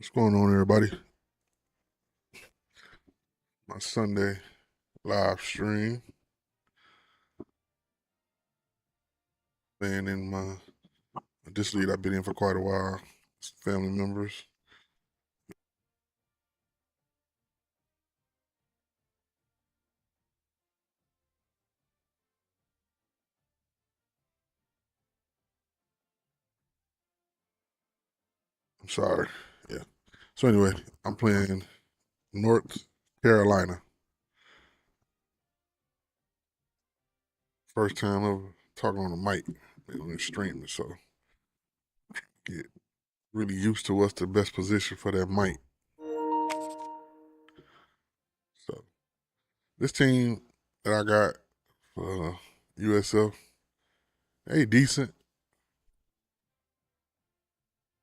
What's going on, everybody? My Sunday live stream. Staying in this lead I've been in for quite a while. Family members. I'm sorry. Yeah. So anyway, I'm playing North Carolina. First time ever talking on the mic on the streaming, so get really used to what's the best position for that mic. So this team that I got for USF, they decent.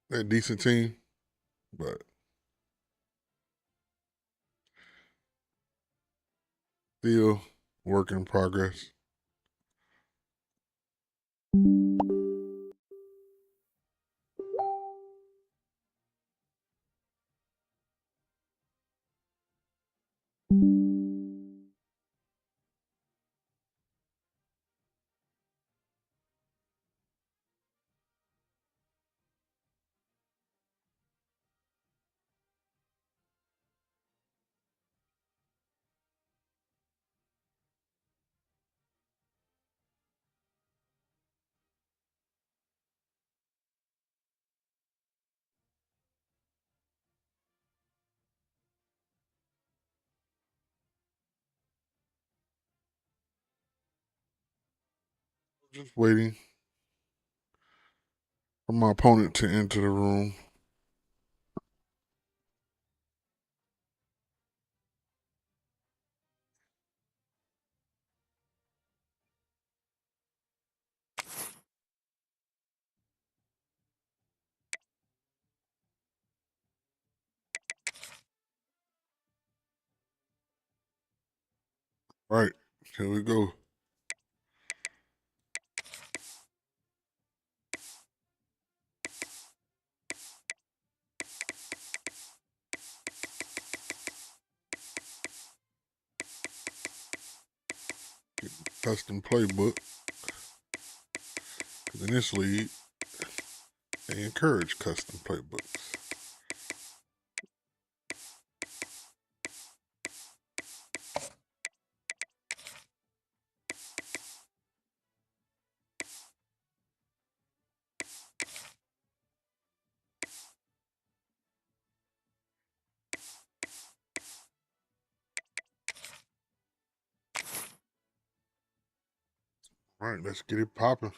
They're a decent team, but still work in progress. Just waiting for my opponent to enter the room. All right, here we go. Get the custom playbook. Because in this league, they encourage custom playbooks. All right, let's get it popping.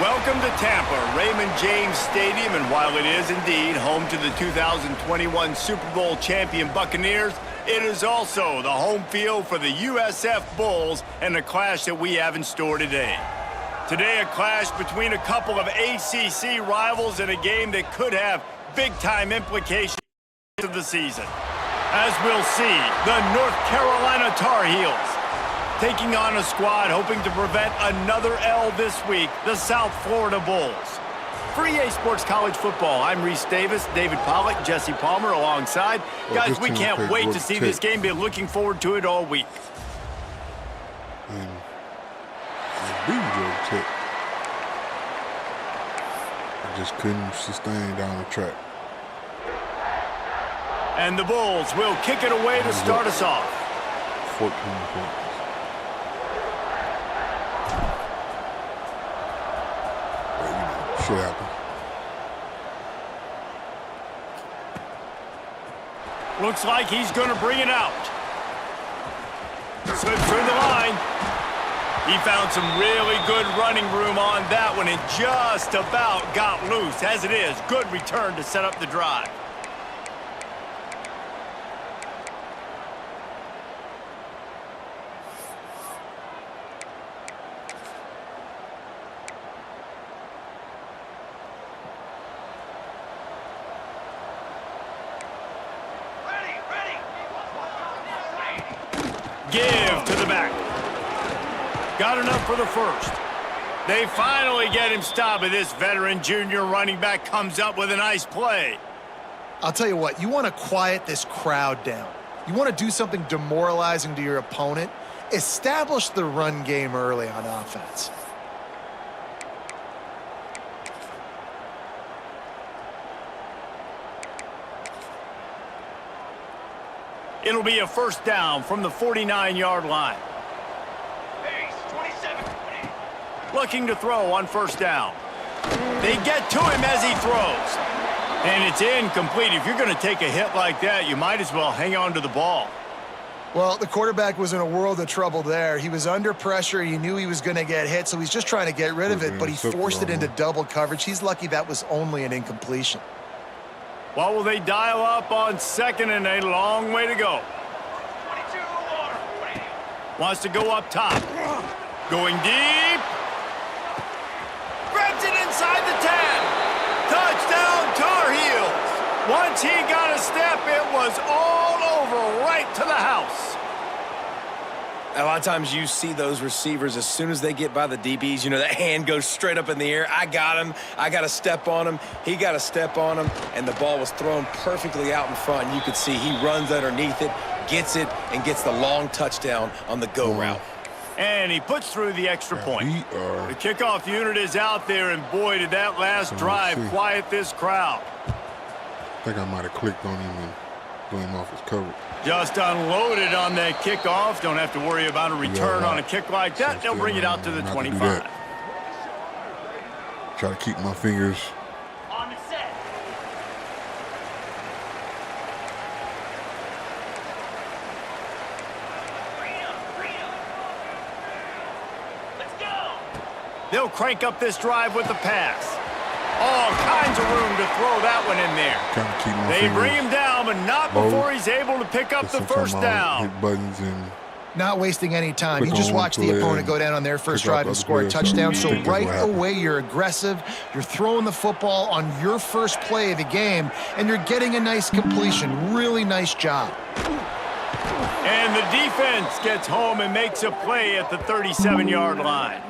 Welcome to Tampa, Raymond James Stadium, and while it is indeed home to the 2021 Super Bowl champion Buccaneers, it is also the home field for the USF Bulls and the clash that we have in store today. Today, a clash between a couple of ACC rivals in a game that could have big-time implications of the season. As we'll see, the North Carolina Tar Heels taking on a squad hoping to prevent another L this week, the South Florida Bulls. For EA Sports College Football, I'm Reese Davis, David Pollack, Jesse Palmer alongside. Guys, we can't wait to see this game. Been looking forward to it all week. And beating Georgia Tech. I just couldn't sustain down the track. And the Bulls will kick it away to start us off. 14 points. Should happen. Looks like he's going to bring it out. Slips through the line. He found some really good running room on that one and just about got loose. As it is, good return to set up the drive. Give to the back. Got enough for the first. They finally get him stopped, but this veteran junior running back comes up with a nice play. I'll tell you what, you want to quiet this crowd down. You want to do something demoralizing to your opponent. Establish the run game early on offense. It'll be a first down from the 49-yard line. Looking to throw on first down. They get to him as he throws. And it's incomplete. If you're going to take a hit like that, you might as well hang on to the ball. Well, the quarterback was in a world of trouble there. He was under pressure. He knew he was going to get hit, so he's just trying to get rid of it, but he forced it into double coverage. He's lucky that was only an incompletion. What will they dial up on second and a long way to go? Wants to go up top. Going deep. Grabs it inside the 10. Touchdown Tar Heels. Once he got a step, it was all over right to the house. A lot of times you see those receivers, as soon as they get by the DBs, you know, that hand goes straight up in the air. I got him. I got to step on him. He got to step on him. And the ball was thrown perfectly out in front. And you could see he runs underneath it, gets it, and gets the long touchdown on the go route. And he puts through the extra point. The kickoff unit is out there, and boy, did that last drive quiet this crowd. I think I might have clicked on him and threw him off his coverage. Just unloaded on that kickoff. Don't have to worry about a return on a kick like that. They'll bring it out to the 25. Try to keep my fingers. On the set. Let's go. They'll crank up this drive with the pass. All kinds of room to throw that one in there. Trying to keep my They fingers bring him down, but not before he's able to pick up the first down. Hit buttons and Not wasting any time. You just watch the opponent go down on their first drive and score a touchdown. So right away, you're aggressive. You're throwing the football on your first play of the game, and you're getting a nice completion. Really nice job. And the defense gets home and makes a play at the 37-yard line.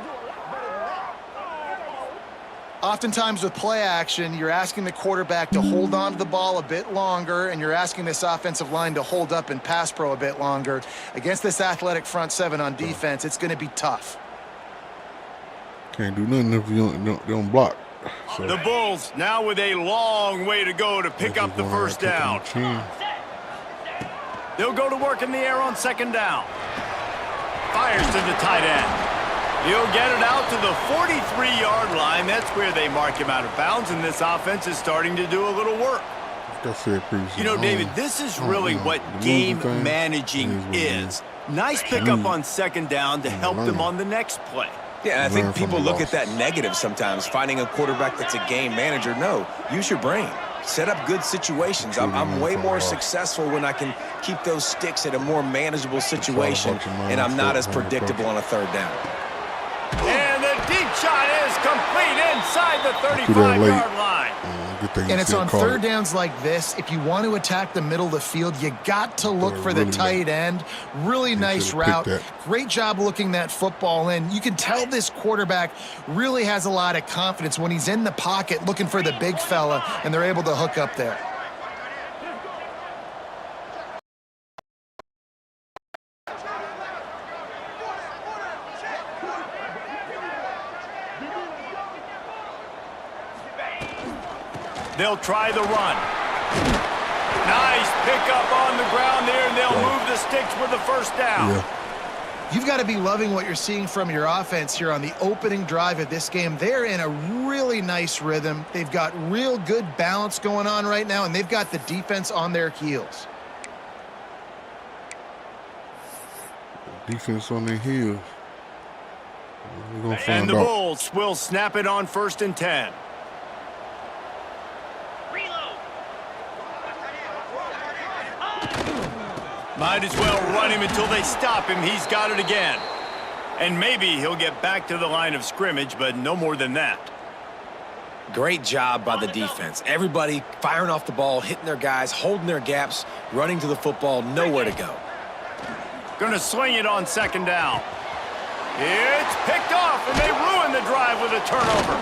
Oftentimes with play action, you're asking the quarterback to hold on to the ball a bit longer, and you're asking this offensive line to hold up in pass pro a bit longer. Against this athletic front seven on defense, it's going to be tough. can't do nothing if you don't block. So The Bulls now with a long way to go to pick up the first down. They'll go to work in the air on second down. Fires to the tight end. He'll get it out to the 43-yard line. That's where they mark him out of bounds, and this offense is starting to do a little work. Like I said previously, You know, David, this is really what game managing is. Nice pickup on second down to help them on the next play. Yeah, and I think people look at that negative sometimes, finding a quarterback that's a game manager. No, use your brain. Set up good situations. I'm way more successful when I can keep those sticks at a more manageable situation, and I'm not as predictable on a third down. And the deep shot is complete inside the 35-yard line. And it's on third downs like this. If you want to attack the middle of the field, you got to look for the tight end. Really nice route. Great job looking that football in. You can tell this quarterback really has a lot of confidence when he's in the pocket looking for the big fella, and they're able to hook up there. They'll try the run. Nice pickup on the ground there, and they'll move the sticks with the first down. Yeah. You've got to be loving what you're seeing from your offense here on the opening drive of this game. They're in a really nice rhythm. They've got real good balance going on right now, and they've got the defense on their heels. Defense on their heels. We're gonna find And the out. Bulls will snap it on 1st and 10. Might as well run him until they stop him. He's got it again. And maybe he'll get back to the line of scrimmage, but no more than that. Great job by the defense. Everybody firing off the ball, hitting their guys, holding their gaps, running to the football, nowhere to go. Going to sling it on second down. It's picked off, and they ruin the drive with a turnover.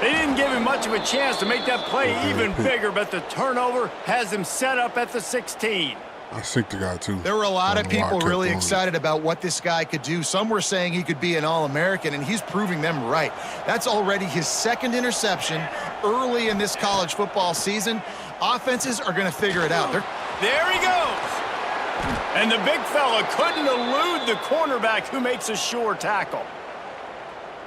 They didn't give him much of a chance to make that play even bigger, but the turnover has him set up at the 16. I think the guy, too. There were a lot of people really excited about what this guy could do. Some were saying he could be an All-American, and he's proving them right. That's already his second interception early in this college football season. Offenses are going to figure it out. There he goes. And the big fella couldn't elude the cornerback who makes a sure tackle.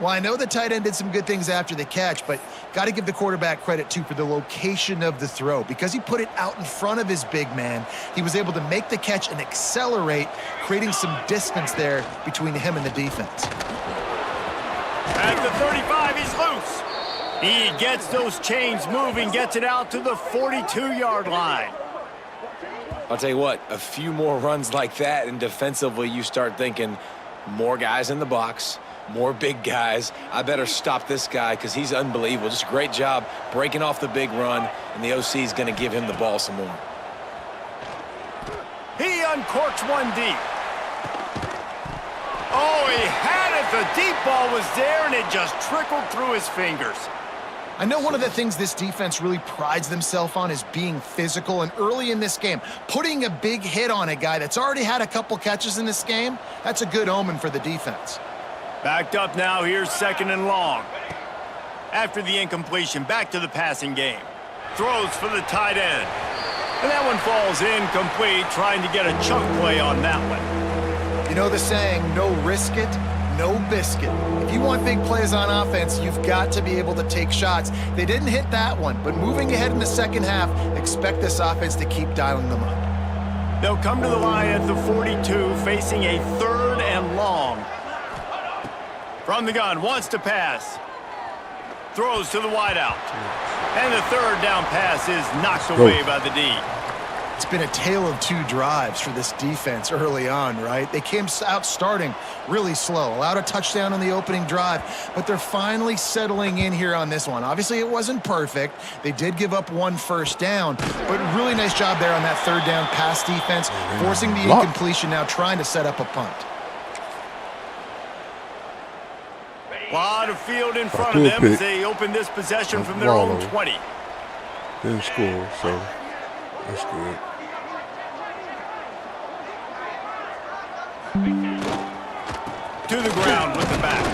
Well, I know the tight end did some good things after the catch, but got to give the quarterback credit, too, for the location of the throw. Because he put it out in front of his big man, he was able to make the catch and accelerate, creating some distance there between him and the defense. At the 35, he's loose. He gets those chains moving, gets it out to the 42-yard line. I'll tell you what, a few more runs like that, and defensively you start thinking more guys in the box, more big guys. I better stop this guy because he's unbelievable. Just a great job breaking off the big run, and the OC is going to give him the ball some more. He uncorks one deep. Oh, he had it. The deep ball was there, and it just trickled through his fingers. I know one of the things this defense really prides themselves on is being physical, and early in this game, putting a big hit on a guy that's already had a couple catches in this game, that's a good omen for the defense. Backed up now, here's second and long. After the incompletion, back to the passing game. Throws for the tight end. And that one falls incomplete, trying to get a chunk play on that one. You know the saying, no risk it, no biscuit. If you want big plays on offense, you've got to be able to take shots. They didn't hit that one, but moving ahead in the second half, expect this offense to keep dialing them up. They'll come to the line at the 42, facing a third and long. From the gun, wants to pass. Throws to the wideout. And the third down pass is knocked away by the D. It's been a tale of two drives for this defense early on, right? They came out starting really slow, allowed a touchdown on the opening drive, but they're finally settling in here on this one. Obviously, it wasn't perfect. They did give up one first down, but really nice job there on that third down pass defense, forcing the incompletion, now trying to set up a punt. A lot of field in front of them as they open this possession from their own 20. Didn't score, so that's good. To the ground with the back.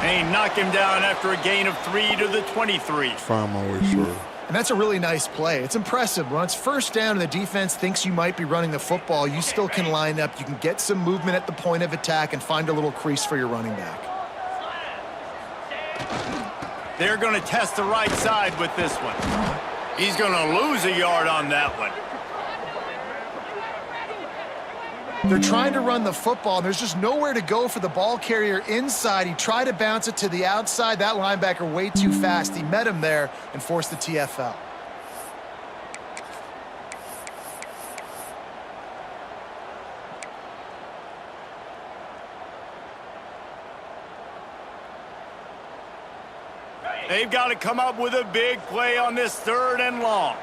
And he knocked him down after a gain of 3 to the 23. Find my way through. And that's a really nice play. It's impressive. When it's first down and the defense thinks you might be running the football, you still can line up. You can get some movement at the point of attack and find a little crease for your running back. They're going to test the right side with this one. He's going to lose a yard on that one. They're trying to run the football, and there's just nowhere to go for the ball carrier inside. He tried to bounce it to the outside. That linebacker way too fast. He met him there and forced the TFL. They've got to come up with a big play on this third and long.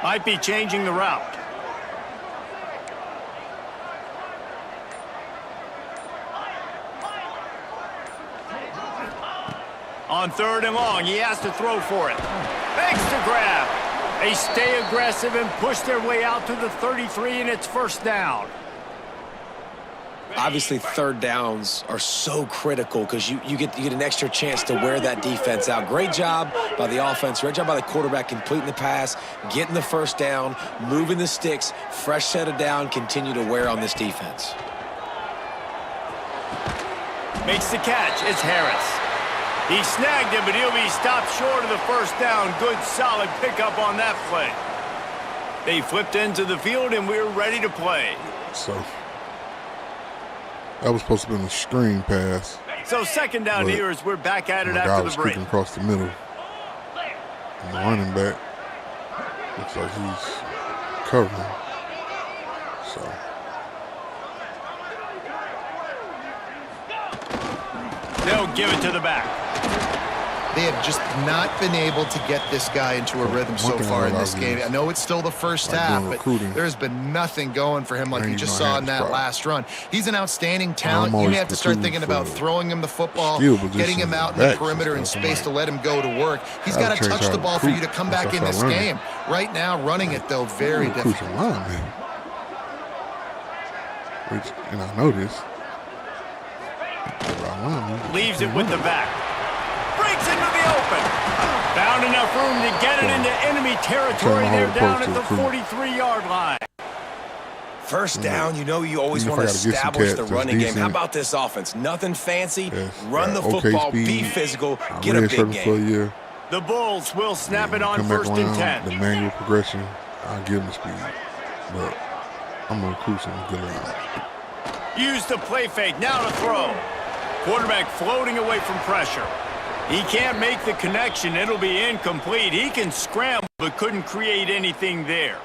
Might be changing the route. On third and long, he has to throw for it. Makes the grab. They stay aggressive and push their way out to the 33, and it's first down. Obviously, third downs are so critical because you get an extra chance to wear that defense out. Great job by the offense. Great job by the quarterback completing the pass, getting the first down, moving the sticks, fresh set of down, continue to wear on this defense. Makes the catch. It's Harris. He snagged him, but he'll be stopped short of the first down. Good, solid pickup on that play. They flipped into the field, and we're ready to play. So that was supposed to be a screen pass. So second down here as we're back at it after the break. Across the middle. And the running back looks like he's covering. So they'll give it to the back. They have just not been able to get this guy into a rhythm so far in this game. I know it's still the first half, but there's been nothing going for him like you just saw in that last run. He's an outstanding talent. You may have to start thinking about throwing him the football, getting him out in the perimeter in space to let him go to work. He's got to touch the ball for you to come back in this game. Right now, running it, though, very difficult. And I know this. Leaves it with the back. Breaks into the open. Found enough room to get it into enemy territory. They're down at the 43-yard line. First down, you know you always want to establish the running game. How about this offense? Nothing fancy. Run the football, be physical, get a big game. The Bulls will snap it on 1st and 10. The manual progression, I'll give them speed. But I'm going to cruise him and get around. Use the play fake, now to throw. Quarterback floating away from pressure. He can't make the connection. It'll be incomplete. He can scramble, but couldn't create anything there.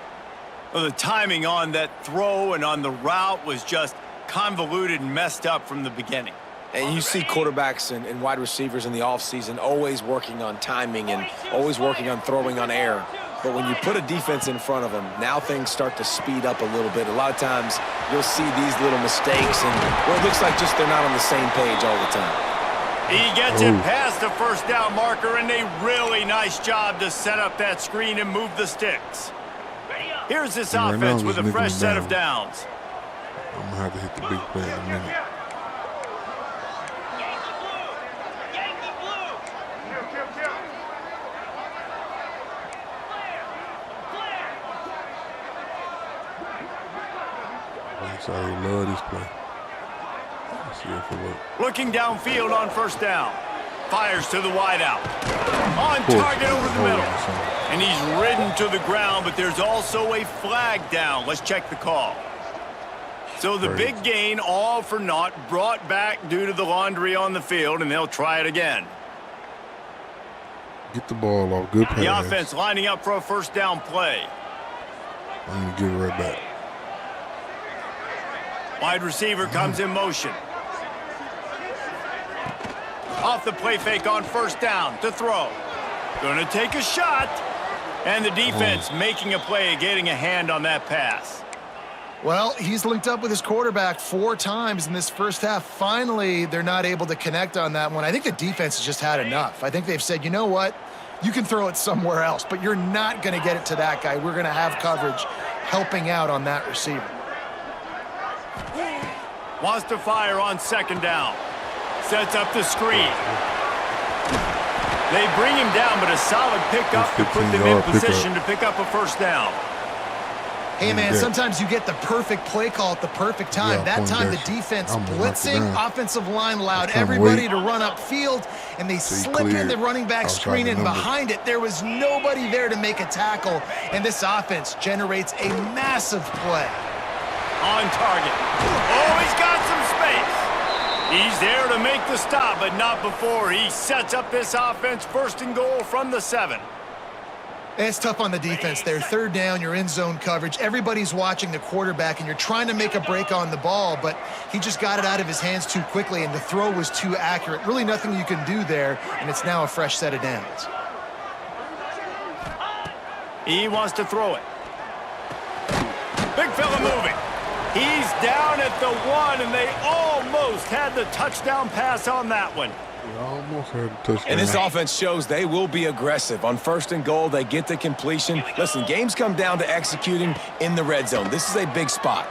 Well, the timing on that throw and on the route was just convoluted and messed up from the beginning. And you see quarterbacks and wide receivers in the offseason always working on timing and always working on throwing on air. But when you put a defense in front of them, now things start to speed up a little bit. A lot of times you'll see these little mistakes and well, it looks like just they're not on the same page all the time. He gets it past the first down marker, and a really nice job to set up that screen and move the sticks. Here's this offense with a fresh set of downs. I'm going to have to hit the big play in a minute. I love this play. Let's see if it works. Looking downfield on 1st down. Fires to the wideout. On target over the middle. And he's ridden to the ground, but there's also a flag down. Let's check the call. So the big gain, all for naught, brought back due to the laundry on the field, and they'll try it again. Get the ball off. Good pass. The offense lining up for a 1st down play. I'm going to give it right back. Wide receiver comes in motion. Off the play fake on 1st down to throw. Going to take a shot. And the defense making a play, getting a hand on that pass. Well, he's linked up with his quarterback 4 times in this first half. Finally, they're not able to connect on that one. I think the defense has just had enough. I think they've said, you know what? You can throw it somewhere else, but you're not going to get it to that guy. We're going to have coverage helping out on that receiver. Wants to fire on 2nd down. Sets up the screen. They bring him down, but a solid pickup to put them in position to pick up a 1st down. Hey, man, sometimes you get the perfect play call at the perfect time. That time the defense blitzing, offensive line allowed everybody to run upfield, and they slip in the running back screen, and behind it, there was nobody there to make a tackle, and this offense generates a massive play. On target. Oh, he's got some space. He's there to make the stop, but not before. He sets up this offense 1st and goal from the 7. It's tough on the defense there. 3rd down, you're in zone coverage. Everybody's watching the quarterback, and you're trying to make a break on the ball, but he just got it out of his hands too quickly, and the throw was too accurate. Really nothing you can do there, and it's now a fresh set of downs. He wants to throw it. Big fella moving. He's down at the 1, and they almost had the touchdown pass on that one. Almost had a touchdown. And this offense shows they will be aggressive. On 1st and goal, they get the completion. Listen, games come down to executing in the red zone. This is a big spot.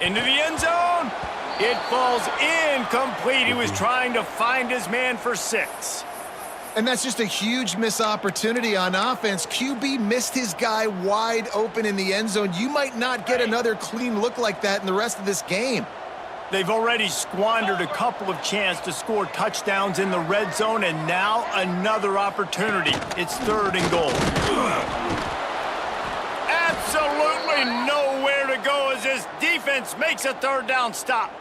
Into the end zone. It falls incomplete. He was trying to find his man for 6. And that's just a huge missed opportunity on offense. QB missed his guy wide open in the end zone. You might not get another clean look like that in the rest of this game. They've already squandered a couple of chances to score touchdowns in the red zone, and now another opportunity. It's 3rd and goal. Absolutely nowhere to go as this defense makes a 3rd down stop.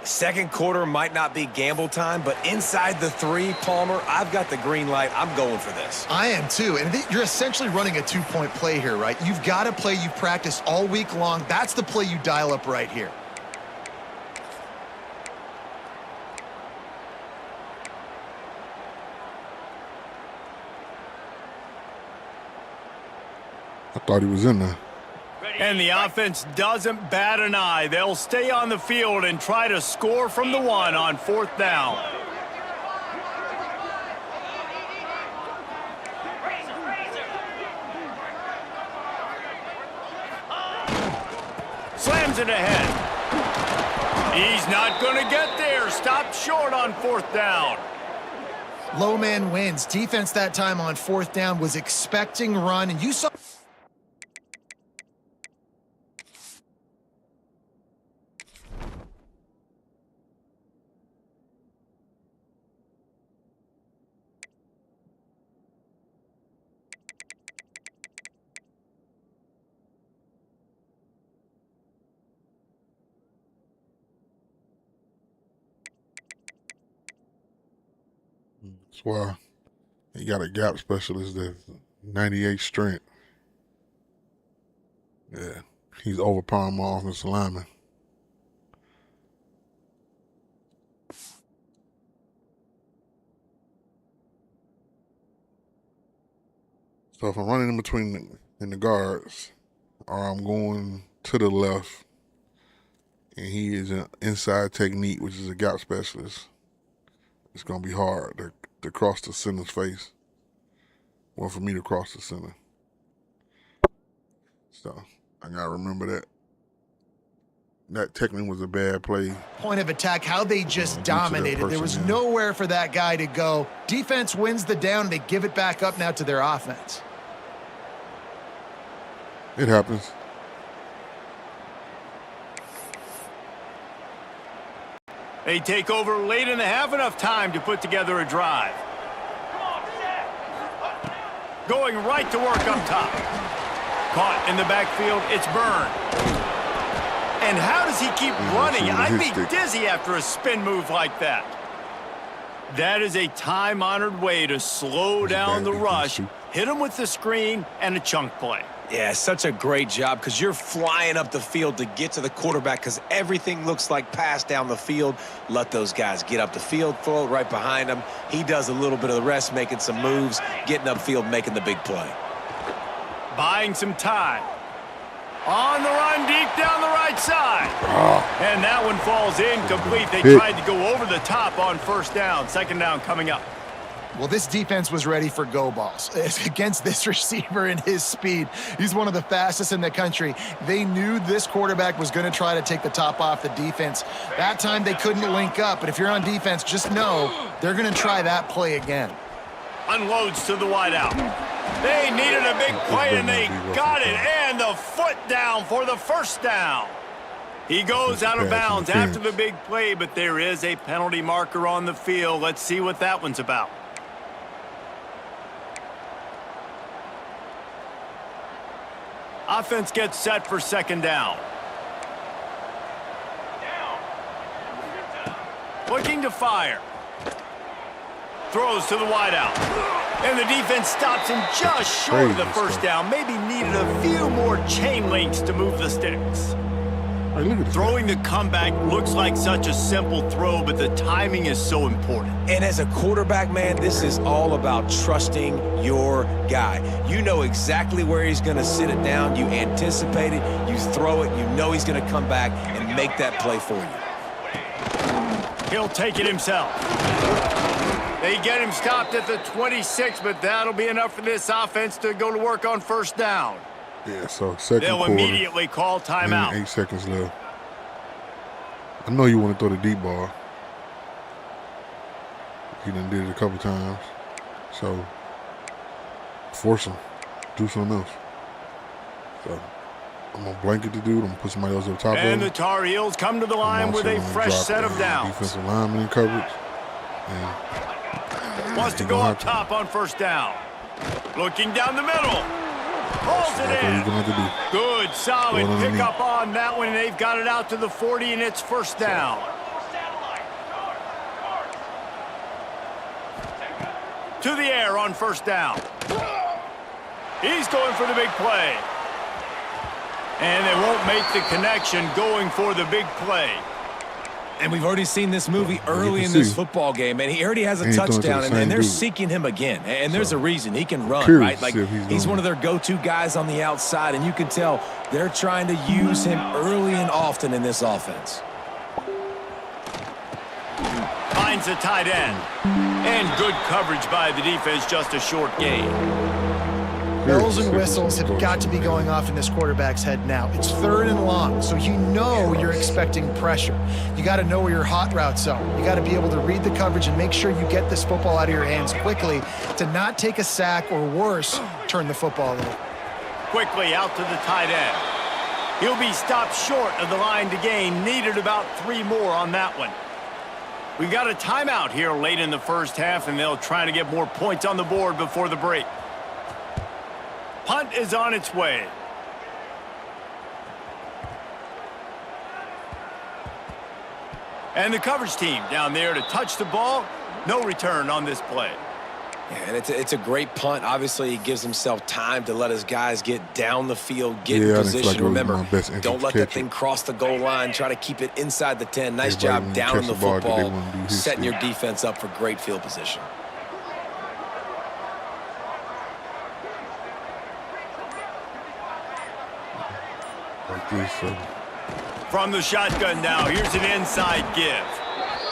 2nd quarter might not be gamble time, but inside the 3, Palmer, I've got the green light. I'm going for this. I am too, and you're essentially running a 2-point play here, right? You've got a play you've practiced all week long. That's the play you dial up right here. I thought he was in there. And the offense doesn't bat an eye. They'll stay on the field and try to score from the 1 on 4th down. Slams it ahead. He's not going to get there. Stopped short on 4th down. Low man wins. Defense that time on 4th down was expecting run, and you saw... That's why he got a gap specialist that's 98 strength. Yeah, he's overpowering my offensive lineman. So if I'm running in between in the guards, or I'm going to the left, and he is an inside technique, which is a gap specialist, it's going to be hard to cross the center's face. Well, for me to cross the center. So I got to remember that. That technically was a bad play. Point of attack, how they just dominated. There was nowhere for that guy to go. Defense wins the down. They give it back up now to their offense. It happens. They take over late in the half, enough time to put together a drive. Going right to work up top. Caught in the backfield, it's Byrne. And how does he keep running? I'd be dizzy after a spin move like that. That is a time-honored way to slow down the rush, hit him with the screen, and a chunk play. Yeah, such a great job because you're flying up the field to get to the quarterback because everything looks like pass down the field. Let those guys get up the field, throw it right behind him. He does a little bit of the rest, making some moves, getting upfield, making the big play. Buying some time. On the run, deep down the right side. And that one falls incomplete. They tried to go over the top on 1st down. 2nd down coming up. Well, this defense was ready for go balls. Against this receiver and his speed, he's one of the fastest in the country. They knew this quarterback was going to try to take the top off the defense. That time they couldn't link up, but if you're on defense, just know they're going to try that play again. Unloads to the wideout. They needed a big play, and they got it. And the foot down for the 1st down. He goes out of bounds after the big play, but there is a penalty marker on the field. Let's see what that one's about. Offense gets set for 2nd down. Looking to fire. Throws to the wideout. And the defense stops him just short of the 1st down. Maybe needed a few more chain links to move the sticks. Throwing the comeback looks like such a simple throw, but the timing is so important. And as a quarterback, man, this is all about trusting your guy. You know exactly where he's going to sit it down. You anticipate it. You throw it. You know he's going to come back and make that play for you. He'll take it himself. They get him stopped at the 26, but that'll be enough for this offense to go to work on 1st down. Yeah, so 2nd They'll quarter, immediately call timeout. 8 seconds left. I know you want to throw the deep ball. He done did it a couple times. So, force him. Do something else. So, I'm going to blanket the dude. I'm going to put somebody else up top of him. And the Tar Heels come to the line with a fresh set of downs. Defensive lineman in coverage. And wants to go up top on 1st down. Looking down the middle. Pulls it in. Good, solid pickup on that one. They've got it out to the 40, and it's 1st down. To the air on 1st down. He's going for the big play. And they won't make the connection going for the big play. And we've already seen this movie early in this football game, and he already has a touchdown, and they're seeking him again. And there's a reason. He can run, right? Like, he's one of their go-to guys on the outside, and you can tell they're trying to use him early and often in this offense. Finds a tight end. And good coverage by the defense, just a short gain. Bells and whistles have got to be going off in this quarterback's head now. It's 3rd and long, so you know you're expecting pressure. You got to know where your hot routes are. You got to be able to read the coverage and make sure you get this football out of your hands quickly to not take a sack or worse, turn the football over. Quickly out to the tight end. He'll be stopped short of the line to gain. Needed about 3 more on that one. We've got a timeout here late in the first half, and they'll try to get more points on the board before the break. Punt is on its way. And the coverage team down there to touch the ball. No return on this play. Yeah, and it's a great punt. Obviously, he gives himself time to let his guys get down the field, get in position. Remember, don't let that thing cross the goal line. Try to keep it inside the 10. Nice job down in the football, setting your defense up for great field position. From the shotgun now, here's an inside give.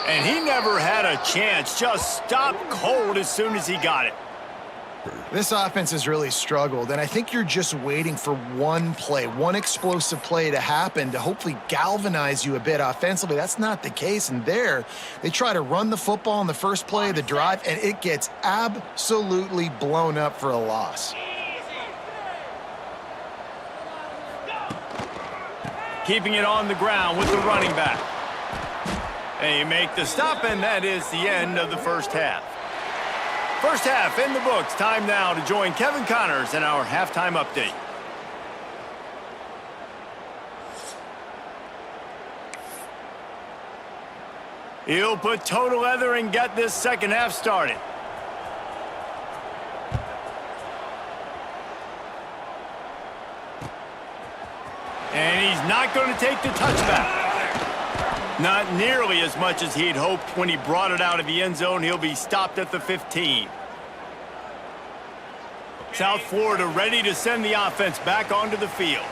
And he never had a chance, just stopped cold as soon as he got it. This offense has really struggled, and I think you're just waiting for one play, one explosive play to happen to hopefully galvanize you a bit offensively. That's not the case, and there, they try to run the football in the first play of the drive, and it gets absolutely blown up for a loss. Keeping it on the ground with the running back. And you make the stop, and that is the end of the first half. First half in the books. Time now to join Kevin Connors in our halftime update. He'll put toe to leather and get this second half started. And he's not going to take the touchback. Not nearly as much as he'd hoped when he brought it out of the end zone. He'll be stopped at the 15. South Florida ready to send the offense back onto the field.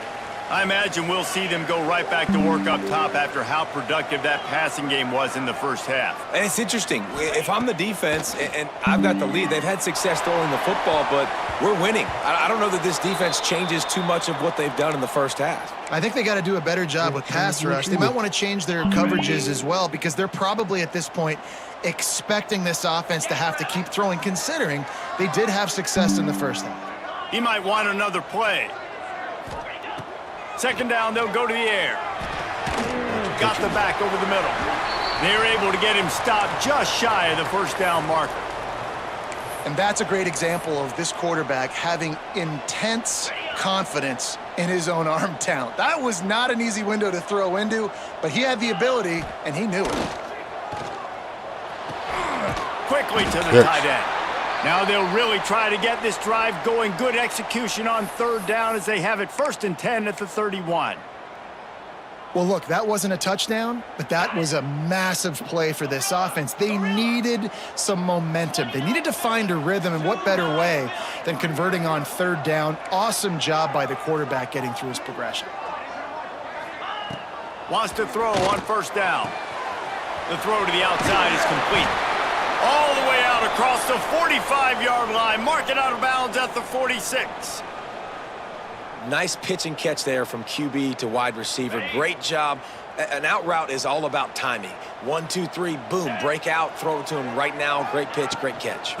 I imagine we'll see them go right back to work up top after how productive that passing game was in the first half. And it's interesting. If I'm the defense and I've got the lead, they've had success throwing the football, but we're winning. I don't know that this defense changes too much of what they've done in the first half. I think they got to do a better job with pass rush. They might want to change their coverages as well because they're probably at this point expecting this offense to have to keep throwing, considering they did have success in the first half. He might want another play. Second down, they'll go to the air. Got the back over the middle. They're able to get him stopped just shy of the first down marker. And that's a great example of this quarterback having intense confidence in his own arm talent. That was not an easy window to throw into, but he had the ability, and he knew it. Quickly to the tight end. Now they'll really try to get this drive going. Good execution on third down as they have it 1st and 10 at the 31. Well, look, that wasn't a touchdown, but that was a massive play for this offense. They needed some momentum. They needed to find a rhythm, and what better way than converting on third down. Awesome job by the quarterback getting through his progression. Wants to throw on first down. The throw to the outside is complete. All the way out across the 45-yard line. Mark it out of bounds at the 46. Nice pitch and catch there from QB to wide receiver. Great job. An out route is all about timing. 1, 2, 3, boom, break out, throw it to him right now. Great pitch, great catch.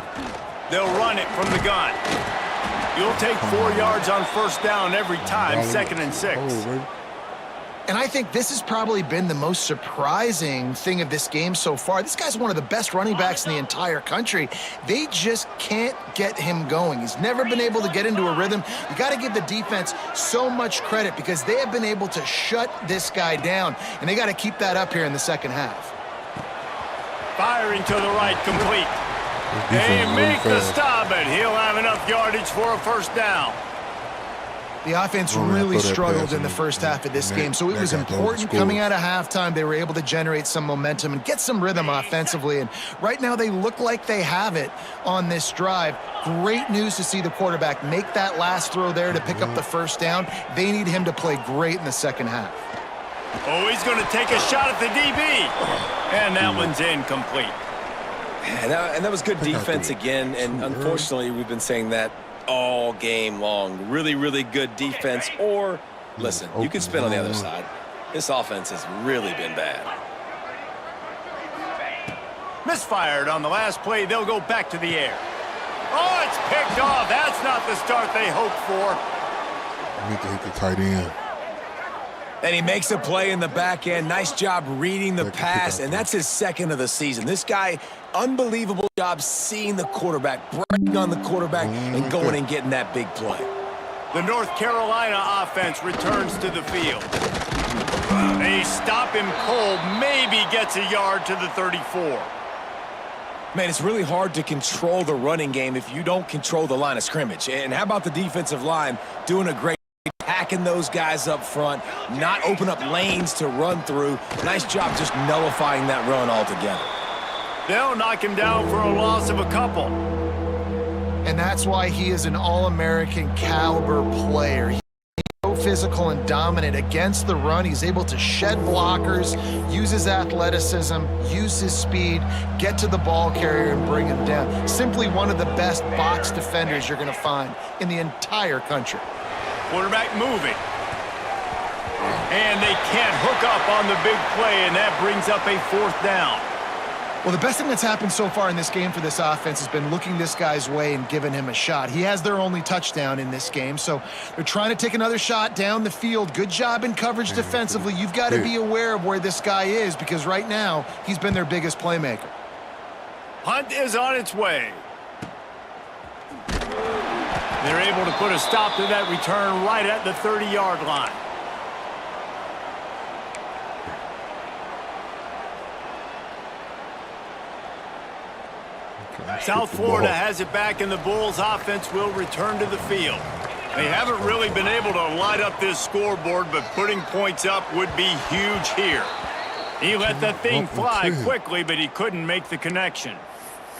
They'll run it from the gun. You'll take 4 yards on first down every time, 2nd and 6. And I think this has probably been the most surprising thing of this game so far. This guy's one of the best running backs in the entire country. They just can't get him going. He's never been able to get into a rhythm. You got to give the defense so much credit because they have been able to shut this guy down, and they got to keep that up here in the second half. Firing to the right, complete. They make the stop, and he'll have enough yardage for a first down. The offense really struggled in the first half of this game, so it was important coming out of halftime. They were able to generate some momentum and get some rhythm offensively, and right now they look like they have it on this drive. Great news to see the quarterback make that last throw there to pick up the first down. They need him to play great in the second half. Oh, he's going to take a shot at the DB, and that one's incomplete. And that was good defense again, and unfortunately we've been saying that all game long. Really, really good defense. Or, listen, you could spin on the other side. This offense has really been bad. Misfired on the last play. They'll go back to the air. Oh, it's picked off. That's not the start they hoped for. Need to hit the tight end. And he makes a play in the back end. Nice job reading the pass, and that's his second of the season. This guy, unbelievable job seeing the quarterback, breaking on the quarterback, and going and getting that big play. The North Carolina offense returns to the field. They stop him cold, maybe gets a yard to the 34. Man, it's really hard to control the running game if you don't control the line of scrimmage. And how about the defensive line doing a great hacking those guys up front, not open up lanes to run through. Nice job just nullifying that run altogether. They'll knock him down for a loss of a couple. And that's why he is an All-American caliber player. He's so physical and dominant against the run. He's able to shed blockers, use his athleticism, use his speed, get to the ball carrier and bring him down. Simply one of the best box defenders you're going to find in the entire country. Quarterback moving. And they can't hook up on the big play, and that brings up a fourth down. Well, the best thing that's happened so far in this game for this offense has been looking this guy's way and giving him a shot. He has their only touchdown in this game, so they're trying to take another shot down the field. Good job in coverage defensively. You've got to be aware of where this guy is because right now he's been their biggest playmaker. Hunt is on its way. They're able to put a stop to that return right at the 30-yard line. South Florida has it back, and the Bulls offense will return to the field. They haven't really been able to light up this scoreboard, but putting points up would be huge here. He let that thing fly quickly, but he couldn't make the connection.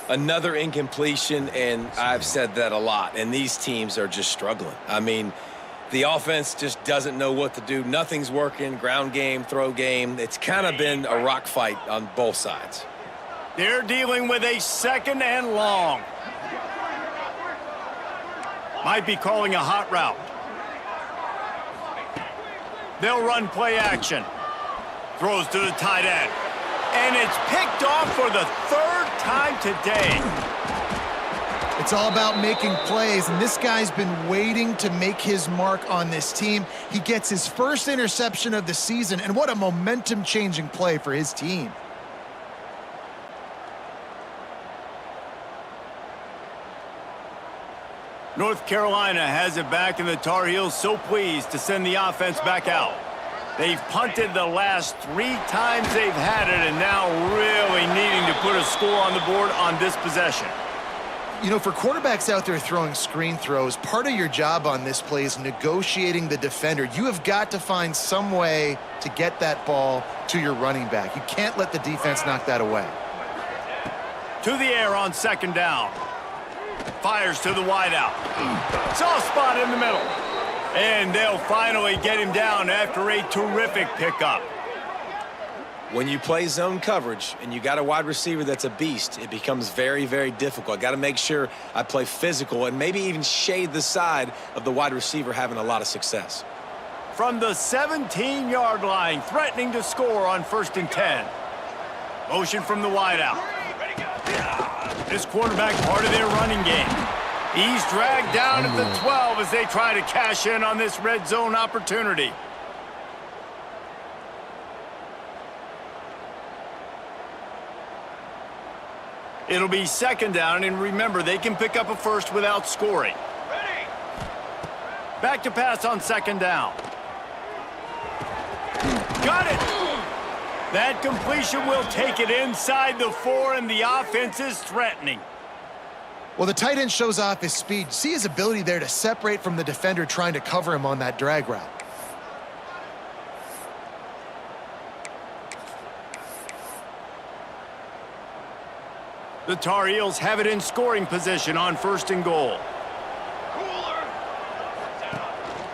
Another incompletion, and I've said that a lot, and these teams are just struggling. I mean, the offense just doesn't know what to do. Nothing's working, ground game, throw game. It's kind of been a rock fight on both sides. They're dealing with a second and long. Might be calling a hot route. They'll run play action. Throws to the tight end. And it's picked off for the third time today. It's all about making plays, and this guy's been waiting to make his mark on this team. He gets his first interception of the season, and what a momentum-changing play for his team. North Carolina has it back, and the Tar Heels so pleased to send the offense back out. They've punted the last 3 times they've had it, and now really needing to put a score on the board on this possession. You know, for quarterbacks out there throwing screen throws, part of your job on this play is negotiating the defender. You have got to find some way to get that ball to your running back. You can't let the defense knock that away. To the air on second down. Fires to the wideout. Soft spot in the middle. And they'll finally get him down after a terrific pickup. When you play zone coverage and you got a wide receiver that's a beast, it becomes very, very difficult. I got to make sure I play physical and maybe even shade the side of the wide receiver having a lot of success. From the 17-yard line, threatening to score on 1st and 10. Motion from the wideout. This quarterback part of their running game. He's dragged down at the 12 as they try to cash in on this red zone opportunity. It'll be second down, and remember, they can pick up a first without scoring. Back to pass on second down. Got it! That completion will take it inside the 4, and the offense is threatening. Well, the tight end shows off his speed. See his ability there to separate from the defender trying to cover him on that drag route. The Tar Heels have it in scoring position on 1st and goal.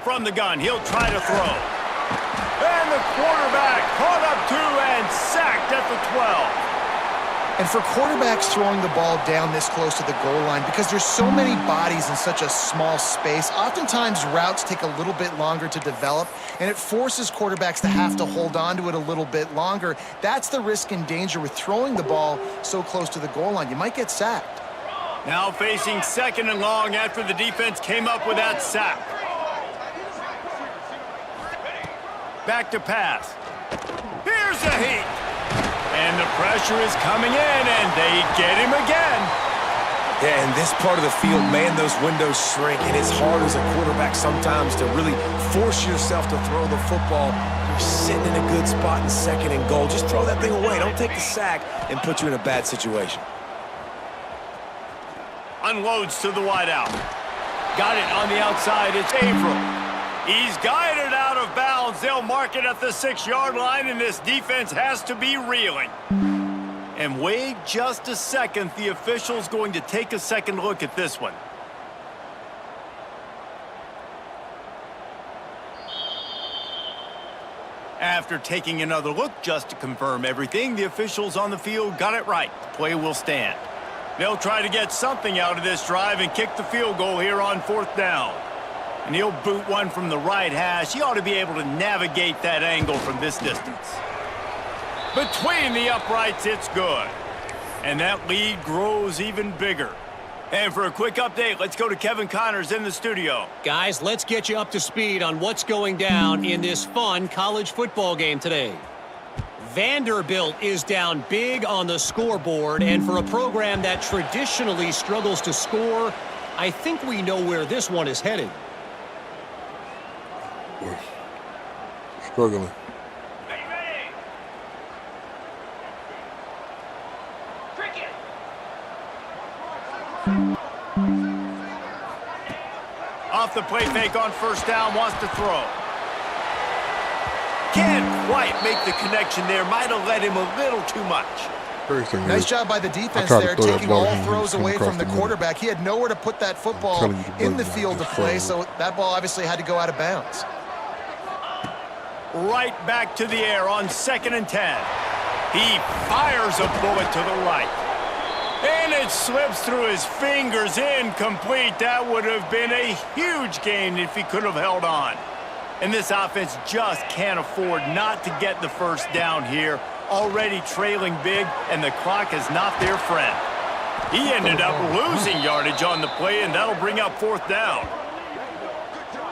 From the gun, he'll try to throw. And the quarterback caught up to and sacked at the 12. And for quarterbacks throwing the ball down this close to the goal line, because there's so many bodies in such a small space, oftentimes routes take a little bit longer to develop, and it forces quarterbacks to have to hold on to it a little bit longer. That's the risk and danger with throwing the ball so close to the goal line. You might get sacked. Now facing 2nd and long after the defense came up with that sack. Back to pass. Here's a heat. And the pressure is coming in, and they get him again. Yeah, in this part of the field, man, those windows shrink, and it's hard as a quarterback sometimes to really force yourself to throw the football. You're sitting in a good spot in 2nd and goal. Just throw that thing away. Don't take the sack and put you in a bad situation. Unloads to the wideout. Got it on the outside. It's Averill. He's guided out of bounds. They'll mark it at the 6-yard line, and this defense has to be reeling. And wait just a second. The official's going to take a second look at this one. After taking another look just to confirm everything, the officials on the field got it right. The play will stand. They'll try to get something out of this drive and kick the field goal here on 4th down. And he'll boot one from the right hash. He ought to be able to navigate that angle from this distance. Between the uprights, it's good. And that lead grows even bigger. And for a quick update, let's go to Kevin Connors in the studio. Guys, let's get you up to speed on what's going down in this fun college football game today. Vanderbilt is down big on the scoreboard, and for a program that traditionally struggles to score, I think we know where this one is headed. Struggling. Off the play fake on 1st down, wants to throw. Can't quite make the connection there. Might have let him a little too much. Nice job by the defense there, taking all throws away from the quarterback. He had nowhere to put that football in the field to play, so that ball obviously had to go out of bounds. Right back to the air on 2nd and 10. He fires a bullet to the right. And it slips through his fingers, incomplete. That would have been a huge gain if he could have held on. And this offense just can't afford not to get the 1st down here. Already trailing big, and the clock is not their friend. He ended up losing yardage on the play, and that'll bring up 4th down.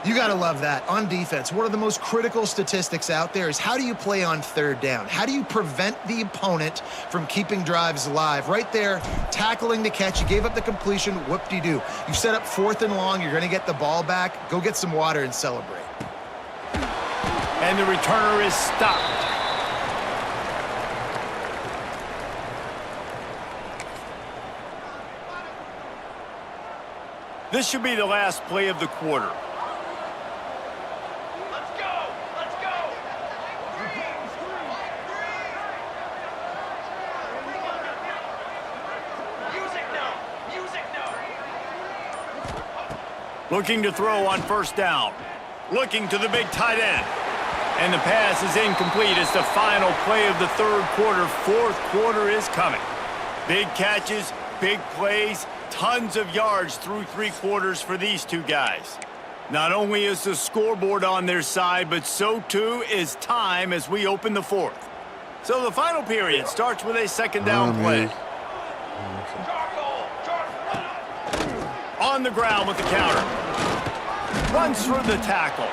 You got to love that. On defense, one of the most critical statistics out there is how do you play on 3rd down? How do you prevent the opponent from keeping drives alive? Right there, tackling the catch. You gave up the completion. Whoop-de-doo. You set up 4th and long. You're going to get the ball back. Go get some water and celebrate. And the returner is stopped. This should be the last play of the quarter. Looking to throw on 1st down. Looking to the big tight end. And the pass is incomplete. It's the final play of the 3rd quarter. 4th quarter is coming. Big catches, big plays, tons of yards through 3 quarters for these two guys. Not only is the scoreboard on their side, but so too is time as we open the 4th. So the final period starts with a 2nd down play. On the ground with the counter. Runs through the tackle.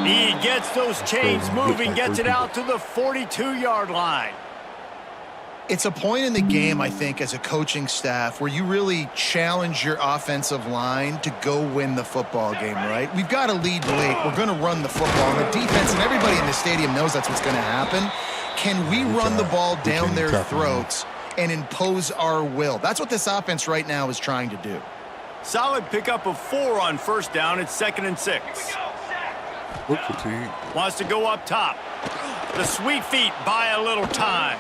He gets those chains moving, gets it out to the 42-yard line. It's a point in the game, I think, as a coaching staff where you really challenge your offensive line to go win the football game, right? We've got to lead late. We're going to run the football. And the defense and everybody in the stadium knows that's what's going to happen. Can we run the ball down their throats and impose our will. That's what this offense right now is trying to do. Solid pickup of 4 on first down. It's 2nd and 6. Look fatigue. Wants to go up top. The sweet feet buy a little time.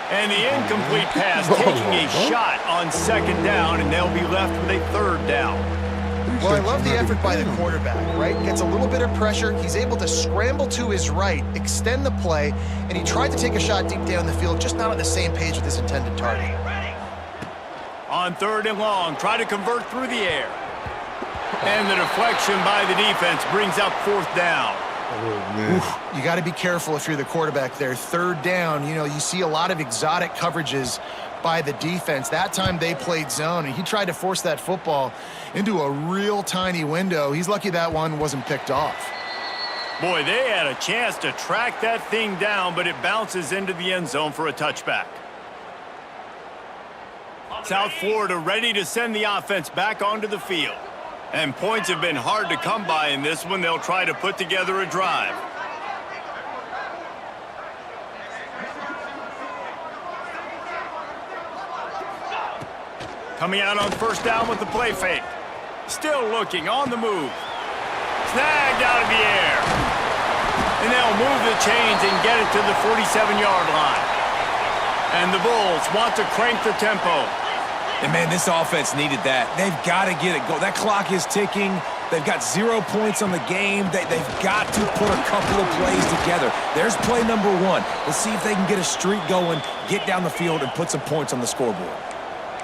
And the incomplete pass taking a shot on 2nd down, and they'll be left with a 3rd down. Well, I love the effort by the quarterback, right? Gets a little bit of pressure. He's able to scramble to his right, extend the play, and he tried to take a shot deep down the field, just not on the same page with his intended target. On 3rd and long, try to convert through the air. And the deflection by the defense brings up 4th down. Oh, you got to be careful if you're the quarterback there. 3rd down, you see a lot of exotic coverages by the defense. That time they played zone, and he tried to force that football into a real tiny window. He's lucky that one wasn't picked off. Boy, they had a chance to track that thing down, but it bounces into the end zone for a touchback. South Florida ready to send the offense back onto the field. And points have been hard to come by in this one. They'll try to put together a drive. Coming out on 1st down with the play fake. Still looking, on the move. Snagged out of the air. And they'll move the chains and get it to the 47-yard line. And the Bulls want to crank the tempo. And, man, this offense needed that. They've got to get it going. That clock is ticking. They've got 0 points on the game. They've got to put a couple of plays together. There's play number 1. Let's see if they can get a streak going, get down the field, and put some points on the scoreboard.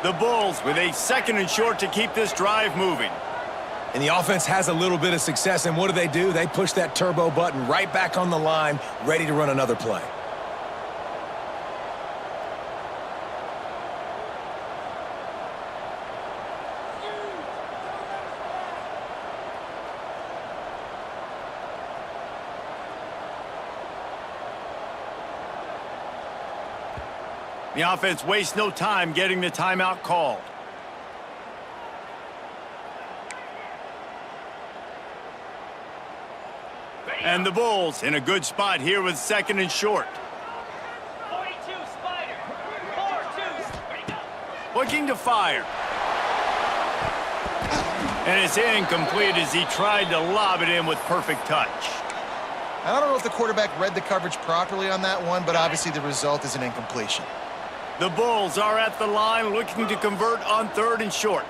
The Bulls with a 2nd and short to keep this drive moving. And the offense has a little bit of success, and what do? They push that turbo button right back on the line, ready to run another play. The offense wastes no time getting the timeout called. And the Bulls in a good spot here with 2nd and short. 42 Spider. 4-2. Looking to fire. And it's incomplete as he tried to lob it in with perfect touch. I don't know if the quarterback read the coverage properly on that one, but obviously the result is an incompletion. The Bulls are at the line looking to convert on 3rd and short.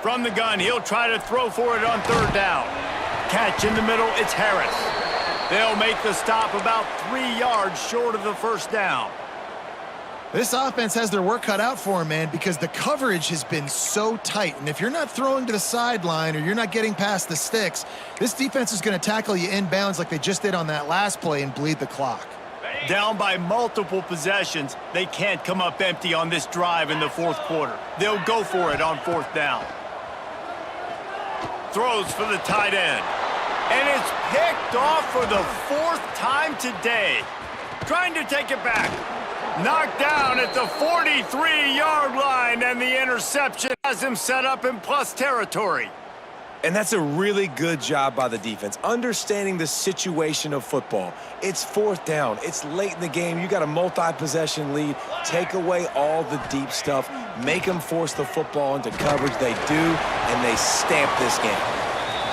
From the gun, he'll try to throw for it on 3rd down. Catch in the middle, it's Harris. They'll make the stop about 3 yards short of the 1st down. This offense has their work cut out for them, man, because the coverage has been so tight. And if you're not throwing to the sideline or you're not getting past the sticks, this defense is going to tackle you inbounds like they just did on that last play and bleed the clock. Down by multiple possessions, they can't come up empty on this drive in the 4th quarter. They'll go for it on 4th down. Throws for the tight end. And it's picked off for the 4th time today. Trying to take it back. Knocked down at the 43-yard line, and the interception has him set up in plus territory. And that's a really good job by the defense, understanding the situation of football. It's 4th down. It's late in the game. You got a multi-possession lead. Take away all the deep stuff. Make them force the football into coverage. They do, and they stamp this game.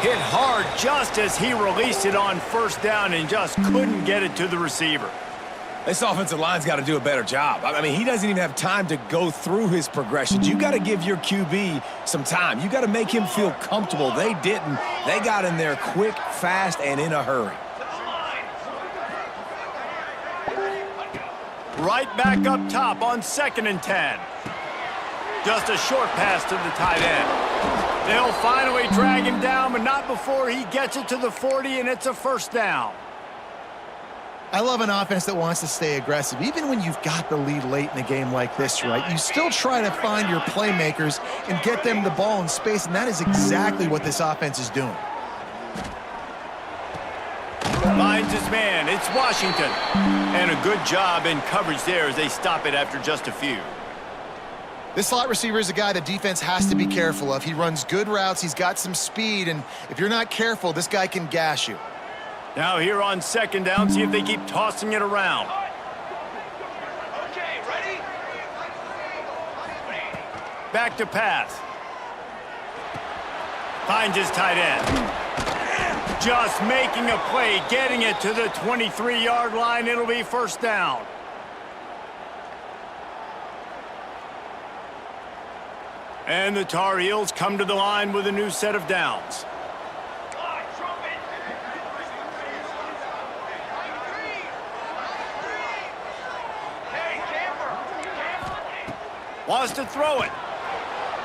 Hit hard just as he released it on 1st down and just couldn't get it to the receiver. This offensive line's got to do a better job. I mean, he doesn't even have time to go through his progressions. You got to give your QB some time. You got to make him feel comfortable. They didn't. They got in there quick, fast, and in a hurry. Right back up top on 2nd and 10. Just a short pass to the tight end. They'll finally drag him down, but not before he gets it to the 40, and it's a 1st down. I love an offense that wants to stay aggressive. Even when you've got the lead late in a game like this, right, you still try to find your playmakers and get them the ball in space, and that is exactly what this offense is doing. Finds his man. It's Washington. And a good job in coverage there as they stop it after just a few. This slot receiver is a guy the defense has to be careful of. He runs good routes, he's got some speed, and if you're not careful, this guy can gash you. Now here on second down, see if they keep tossing it around. Okay, ready? Back to pass. Finds his tight end. Just making a play, getting it to the 23-yard line. It'll be first down. And the Tar Heels come to the line with a new set of downs. Wants to throw it.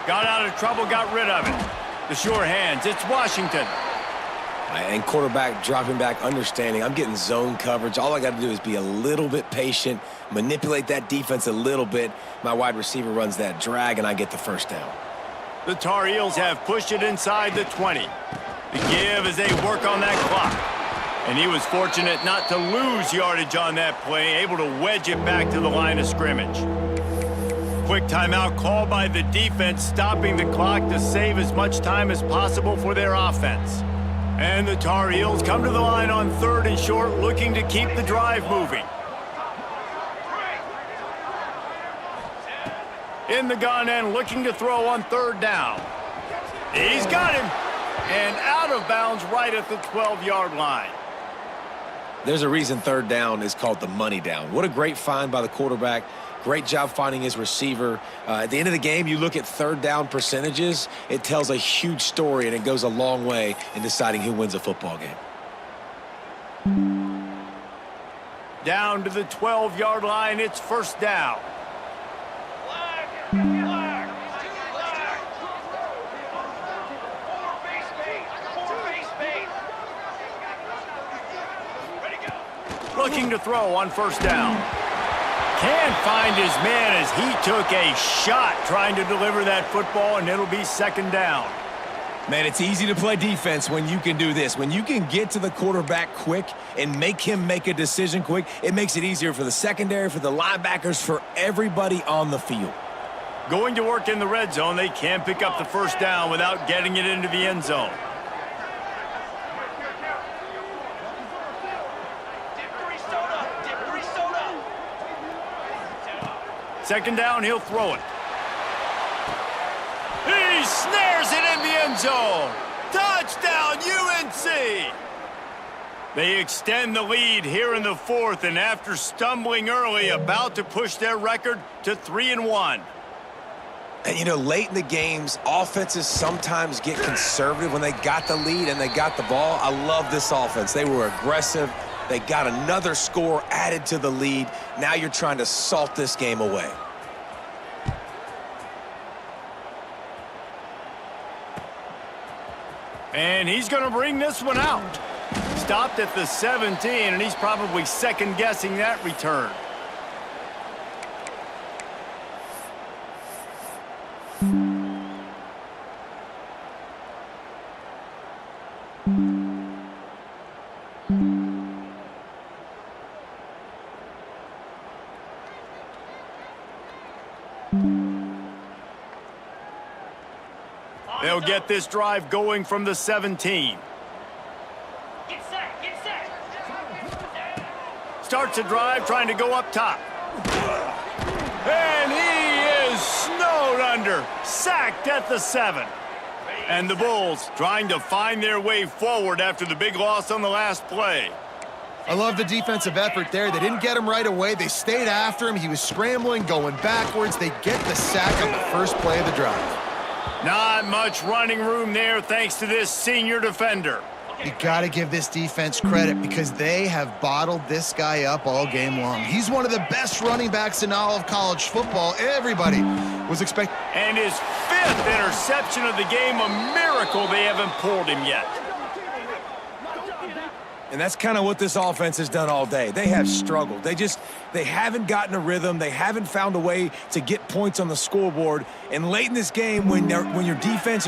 Got out of trouble, got rid of it. The sure hands, it's Washington. And quarterback dropping back, understanding I'm getting zone coverage. All I got to do is be a little bit patient, manipulate that defense a little bit. My wide receiver runs that drag, and I get the first down. The Tar Heels have pushed it inside the 20. The give as they work on that clock. And he was fortunate not to lose yardage on that play, able to wedge it back to the line of scrimmage. Quick timeout called by the defense, stopping the clock to save as much time as possible for their offense. And the Tar Heels come to the line on 3rd and short, looking to keep the drive moving. In the gun and looking to throw on 3rd down. He's got him. And out of bounds right at the 12-yard line. There's a reason 3rd down is called the money down. What a great find by the quarterback. Great job finding his receiver. At the end of the game, you look at 3rd down percentages, it tells a huge story, and it goes a long way in deciding who wins a football game. Down to the 12-yard line, it's first down. Looking to throw on first down. Can't find his man as he took a shot trying to deliver that football, and it'll be 2nd down. Man, it's easy to play defense when you can do this. When you can get to the quarterback quick and make him make a decision quick, it makes it easier for the secondary, for the linebackers, for everybody on the field. Going to work in the red zone, they can't pick up the first down without getting it into the end zone. Second down, he'll throw it. He snares it in the end zone. Touchdown, UNC! They extend the lead here in the 4th, and after stumbling early, about to push their record to 3-1. And, you know, late in the games, offenses sometimes get conservative when they got the lead and they got the ball. I love this offense. They were aggressive. They got another score added to the lead. Now you're trying to salt this game away. And he's going to bring this one out. Stopped at the 17, and he's probably second-guessing that return. They'll get this drive going from the 17. Get set, get set. Starts a drive trying to go up top. And he is snowed under. Sacked at the 7. And the Bulls trying to find their way forward after the big loss on the last play. I love the defensive effort there. They didn't get him right away. They stayed after him. He was scrambling, going backwards. They get the sack on the first play of the drive. Not much running room there thanks to this senior defender. You got to give this defense credit because they have bottled this guy up all game long. He's one of the best running backs in all of college football. Everybody was expecting. And his 5th interception of the game, a miracle they haven't pulled him yet. And that's kind of what this offense has done all day. They have struggled. They haven't gotten a rhythm. They haven't found a way to get points on the scoreboard. And late in this game, when your defense